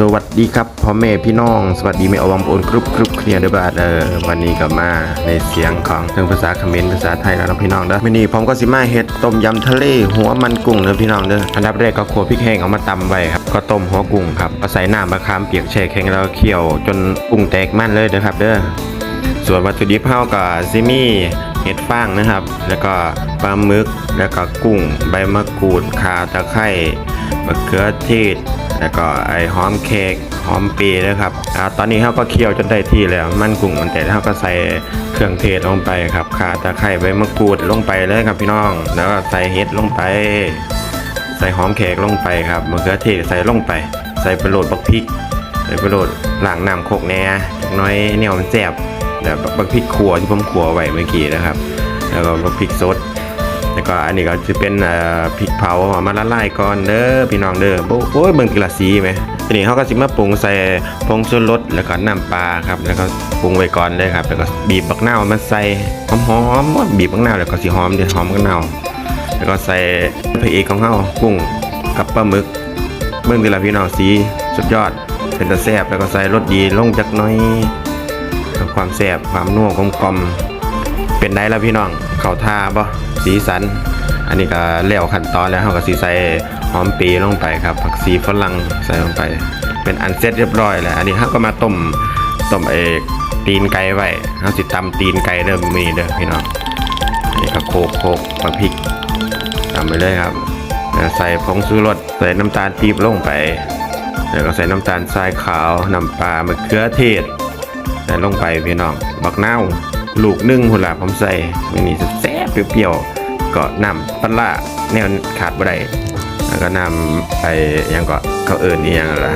สวัสดีครับพ่อแม่พี่น้องสวัสดีแม่อวมโอนกรุบเคลียร์เด้อบาดวันนี้ก็มาในเสียงของทั้งภาษาเขมรภาษาไทยแล้วนะพี่น้องเด้อมื้อนี้ผมก็สิมาเฮ็ดต้มยำทะเลหัวมันกุ้งเด้อพี่น้องเด้ออันดับแรกก็คั่วพริกแห้งเอามาตำไว้ครับก็ต้มหัวกุ้งครับก็ใส่น้ำมะขามเปียกแช่แข็งแล้วเคี่ยวจนกุ้งแตกมันเลยเด้อครับเด้อส่วนวัตถุดิบเฮาก็สิมีเห็ดฟางนะครับแล้วก็ปลาหมึกแล้วก็กุ้งใบมะกรูดข่าตะไคร้มะเขือเทศแล้วก็ไอหอมแขกหอมปีนะครับตอนนี้เขาก็เคี่ยวจนได้ที่แล้วมันกุ้งมันแต่เขาก็ใส่เครื่องเทศลงไปครับข่าตะไคร้ใบมะกรูดลงไปเลยครับพี่น้องแล้วก็ใส่เห็ดลงไปใส่หอมแขกลงไปครับมะเขือเทศใส่ลงไปใส่ประโลดบักพริกใส่ประโลดล้างน้ำโคกแหน่น้อยเหนียวมันแซ่บแล้วบักพริกขั่วที่ผมขั่วไว้เมื่อกี้นะครับแล้วก็บักพริกสดแล้วก็อันนี้ก็จะเป็นพริกเผามาละลายก่อนเด้อพี่น้องเด้อโอ้ยเบิ่งกีฬาสีไหมทีนี้เขาก็จะมาปรุงใส่ผงชูรสแล้วก็น้ำปลาครับแล้วก็ปรุงไว้ก่อนเลยครับแล้วก็บีบบักนาวมาใส่หอมๆบีบบักนาวแล้วก็สิหอมเดี๋ยวหอมบักนาวแล้วก็ใส่พระเอกของเขากุ้งกับปลาหมึกเบิ่งกีฬาพี่น้องสีสุดยอดเป็นตะแซ่บแล้วก็ใส่รสดีลงจักหน่อยความแซ่บความนัวกลมๆเป็นได้แล้วพี่น้องเข้าท่าบ่สีสันอันนี้ก็แล้วขั้นตอนแล้วเราก็สีใส่หอมปีลงไปครับผักชีฝรั่งใส่ลงไปเป็นอันเสร็จเรียบร้อยแล้วอันนี้เราก็มาต้มตีนไก่ไว้เราสิตำตีนไก่เริ่มมีเด้อพี่น้องอันนี้ก็โคกปลาพริกตำไปเลยครับใส่ผงชูรสใส่น้ำตาลปี๊บลงไปแล้วก็ใส่น้ำตาลทรายขาวน้ำปลามะเขือเทศใส่ลงไปพี่น้องบักนาวลูกนึ่งหุ่นละผมใส่ไม่มีแซ่บเปรี้ยวๆก็น้ำปลาแนวขาดบ่ได้แล้วก็น้ำไปยังก็เขาเอิญนี่ยังล่ะ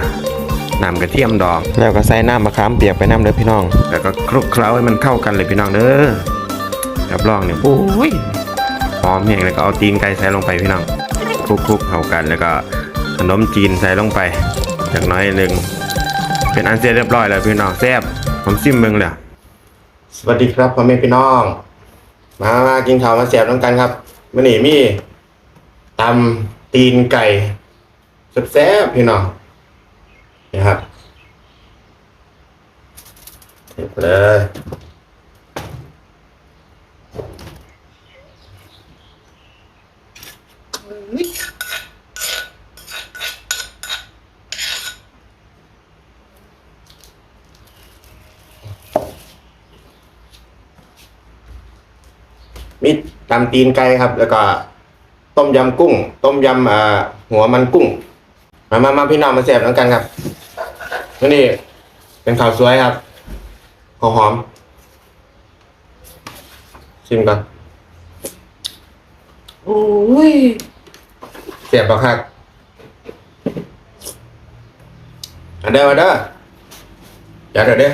น้ำกระเทียมดองแล้วก็ใส่น้ำมะขามเปียกไปน้ำเด้อพี่น้องแล้วก็คลุกเคล้าให้มันเข้ากันเลยพี่น้องเด้อรับรองเนี่ยโอ้ยหอมแห้งแล้วก็เอาตีนไก่ใส่ลงไปพี่น้องคลุกเข้ากันแล้วก็ขนมจีนใส่ลงไปจากน้อยหนึ่งเป็นอันเสร็จเรียบร้อยแล้วพี่น้องแซ่บผมซิมเบิ่งแล้วสวัสดีครับพ่อแม่พี่น้องมากินข้าวมาแซ่บน้ำกันครับมื้อนี้มีตำตีนไก่แซ่บๆพี่น้องนะครับเทเลยมีตำตีนไก่ครับแล้วก็ต้มยำกุ้งต้มยำหัวมันกุ้งมาพี่น้องมาแซ่บน้ำกันครับนี่เป็นข้าวสวยครับข้าวหอมชิมกันโอ้ยแซ่บปะครับอันเด้อมาเด้ออย่าเด้อ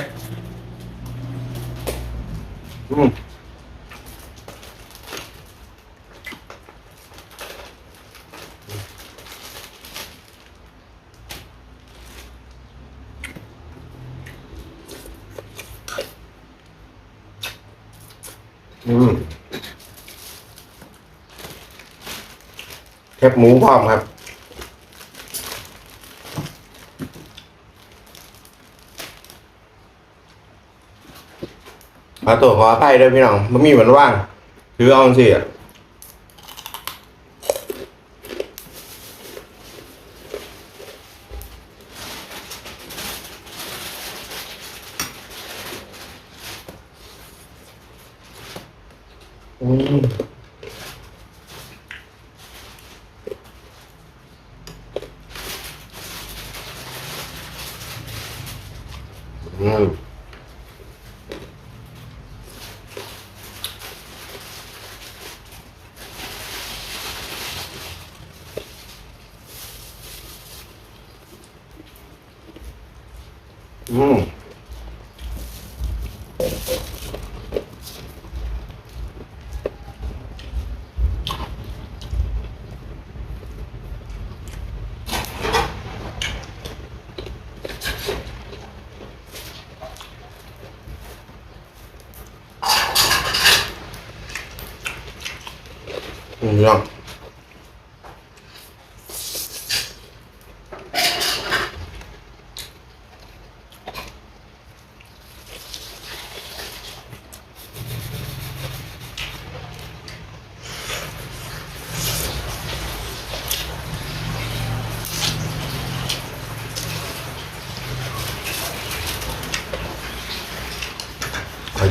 แคบหมูพร้อมครับตัวขออภัยด้วยพี่น้องมันมีเหมือนว่างถือเอาสิยัง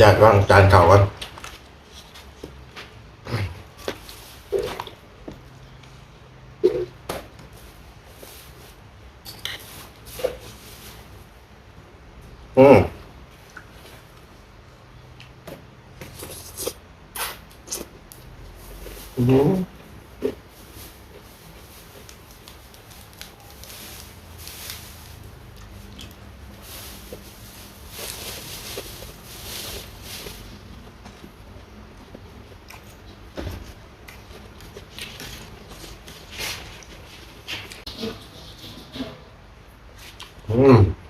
ญาตว่างจานเข่ากันอืมอืมอืม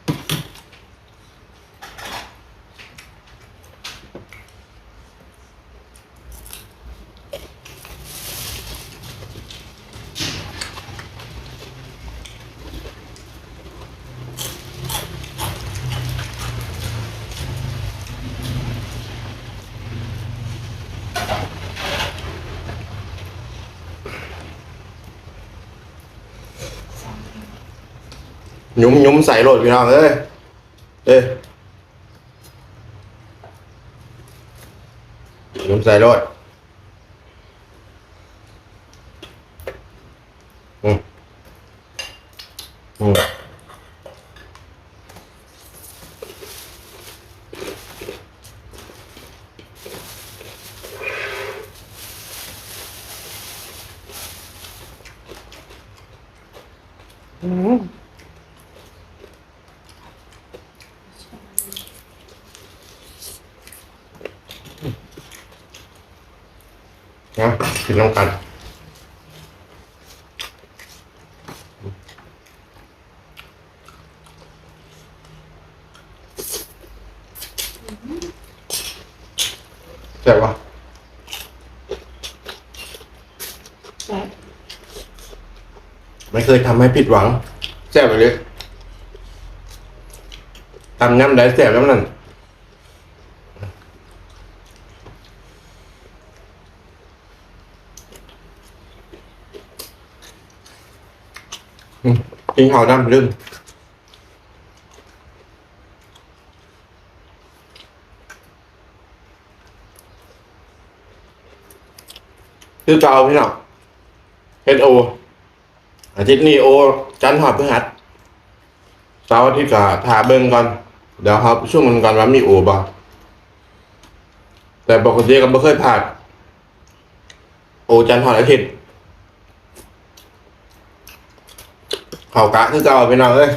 ยุ้มใส่โหลดพี่น้องเอ้ยเอ้ยยุ้มใส่โหลดอืมอืมอืมนะกินน้ำกันใช่ปะไม่เคยทำให้ผิดหวังแซ่บไปเลยทำน้ำได้แซ่บน้ำนั่นกินข้าวน้ำลืมคือเก่าพี่น้องเฮดโออาทิตย์นี้โอจันทร์หอดพฤหัสเสาร์อาทิตย์ก็ถาเบิ่งก่อนเดี๋ยวครับช่วงมันก่อนว่ามีโอบ่แต่ปกติก็ไม่เคยผ่านโอจันทร์หอดอาทิตย์เขากะคือเก่าพี่น้องเอ้ย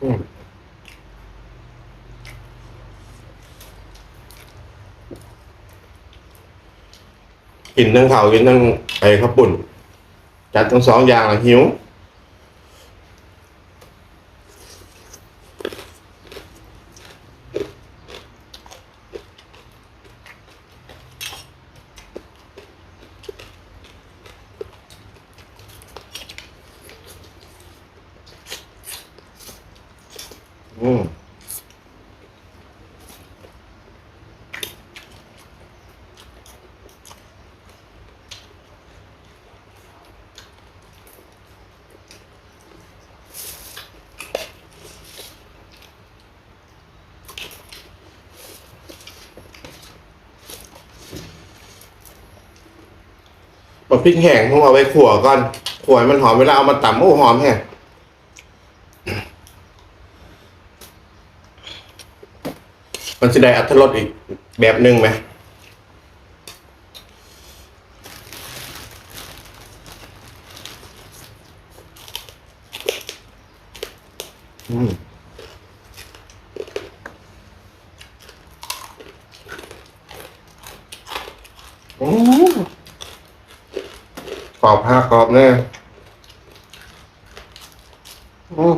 อืมกินทั้งข้าวกินทั้งไอ้ข้าวปุ่นจัดทั้งสองอย่างละหิวอืมพริกแห้งผมเอาไว้ขั่วก่อนขั่วให้มันหอมเวลาเอามาตำโอ้หอมแฮะมันจะได้อรรถรสอีกแบบหนึ่งไหมอืมอืมกรอบผ้ากรอบแน่อืม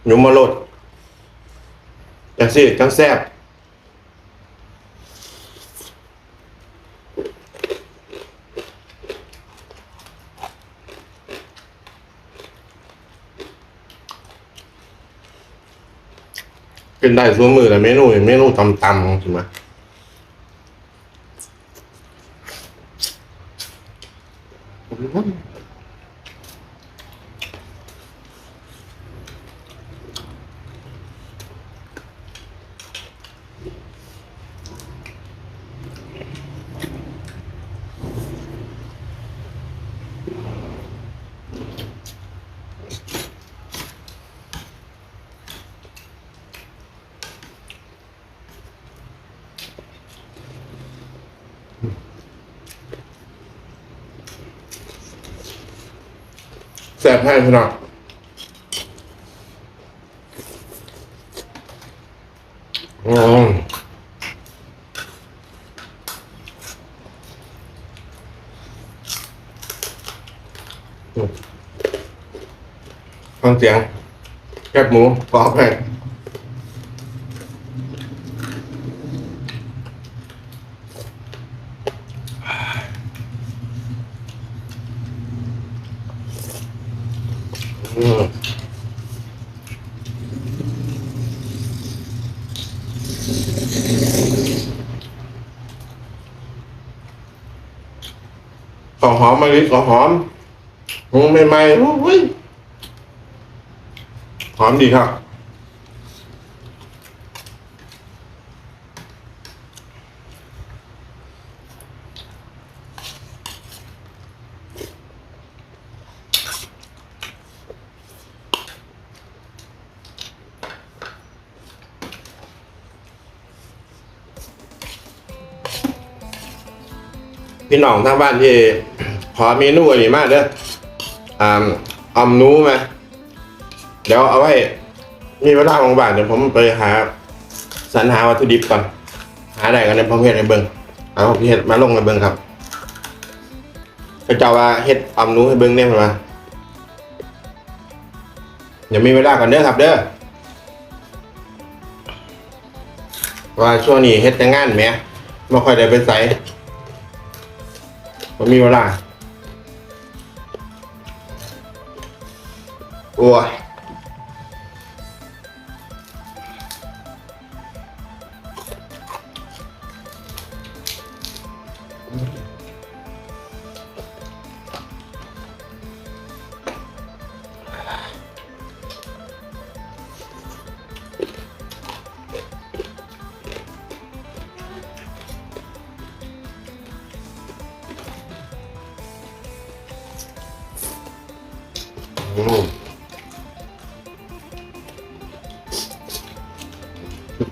หนุ่มมาโลดแต่ จังสิจังแซ่บเป็นได้ทั่วมือแต่เมนูตำถูกไหมแซ่บให้พี่น้องอืมฟังเสียงแคบหมูกรอบแห้งขอหอมมาดิขอหอมใหม่ๆอุ้ยหอมดีครับพี่น้องทางบ้านที่ขอเมนูอันนี้มากเด้อออมนูไหมเดี๋ยวเอาไว้มีเวลาของบ้านเดี๋ยวผมไปหาสรรหาวัตถุดิบก่อนหาได้กันในประเภทในเบิ้งเอาพี่เฮ็ดมาลงในเบิ้งครับก็จะว่าเฮ็ดออมนูให้เบิ้งเนี่ยมาเดี๋ยวมีเวลาก่อนเด้อครับเด้อว่าช่วงนี้เฮ็ดแต่งานแหมไม่ค่อยได้ไปไสผมมีเวลาโอ้ย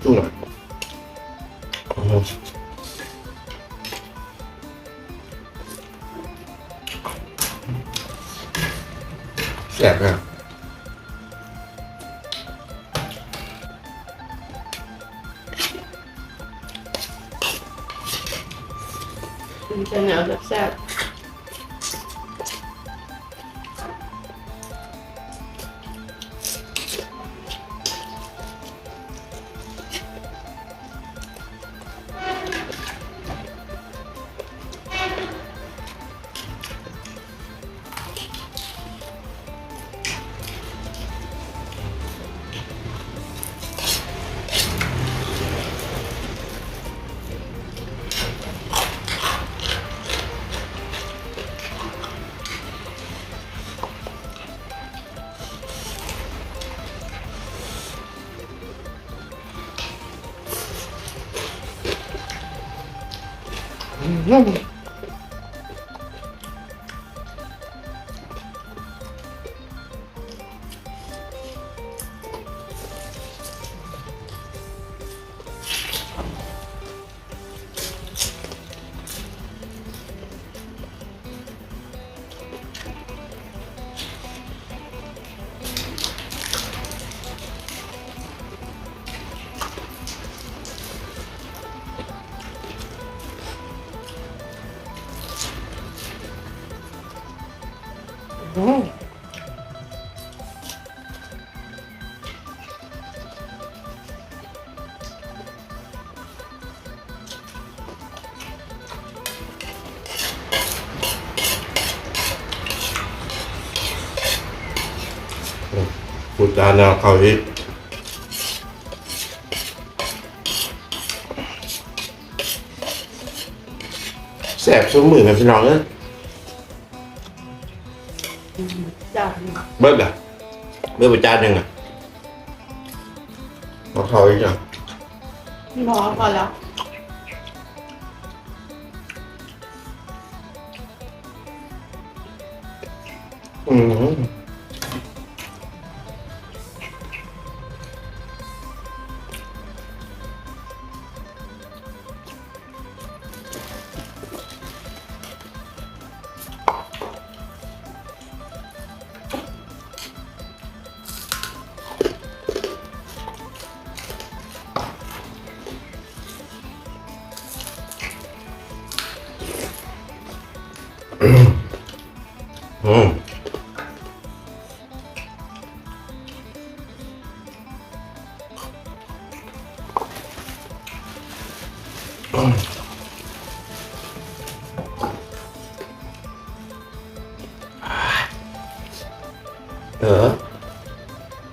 ตู้หน่อยแซ่บนะจะแนวแซ่บ พูดจาแนวเขาอีกแสบซุ้มมือกันพี่น้องเอ้ย จ้า เบิดอ่ะเบิดไปจานหนึ่งอ่ะเอาเขาอีกอ่ะ หมอก่อนแล้ว อืมอืม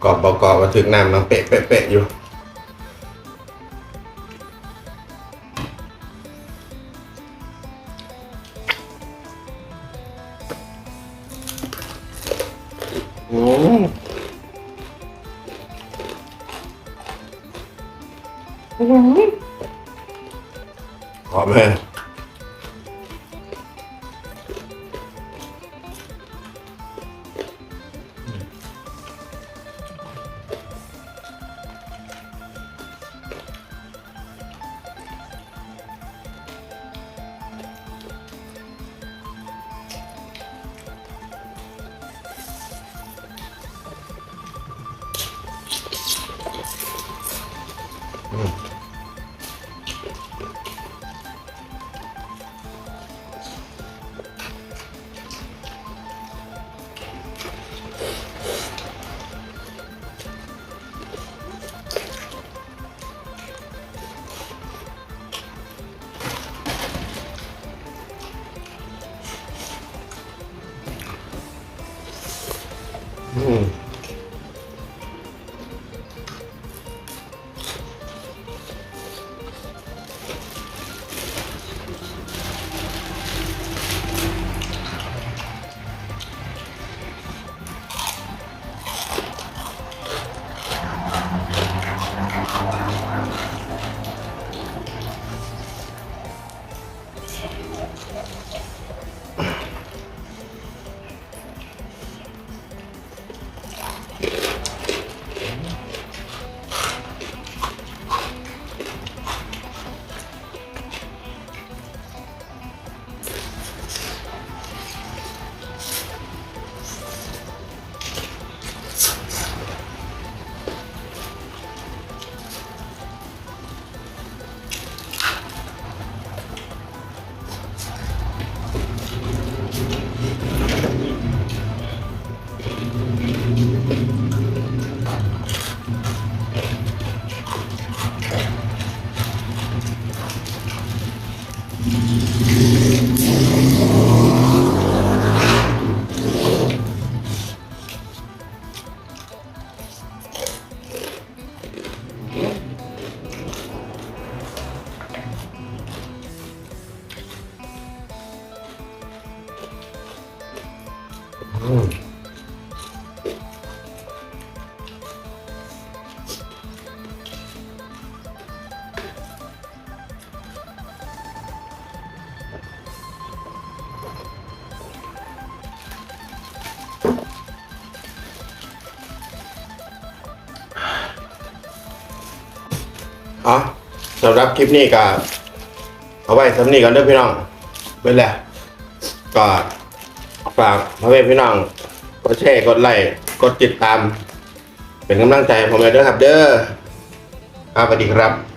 กรอบบอกกรอบมาถึงน้ำมันเป๊ะอยู่อืมหอมไหมอืมอืมอ๋อสำหรับคลิปนี้ก็เอาไว้สำนี้ก่อนเด้อพี่น้องเป็นแหละก็ฝากพ่อแม่พี่น้องกดแชร์กดไลค์กดติดตาม เป็นกำลังใจให้ผมเลยเด้อครับเด้อครับสวัสดีครับ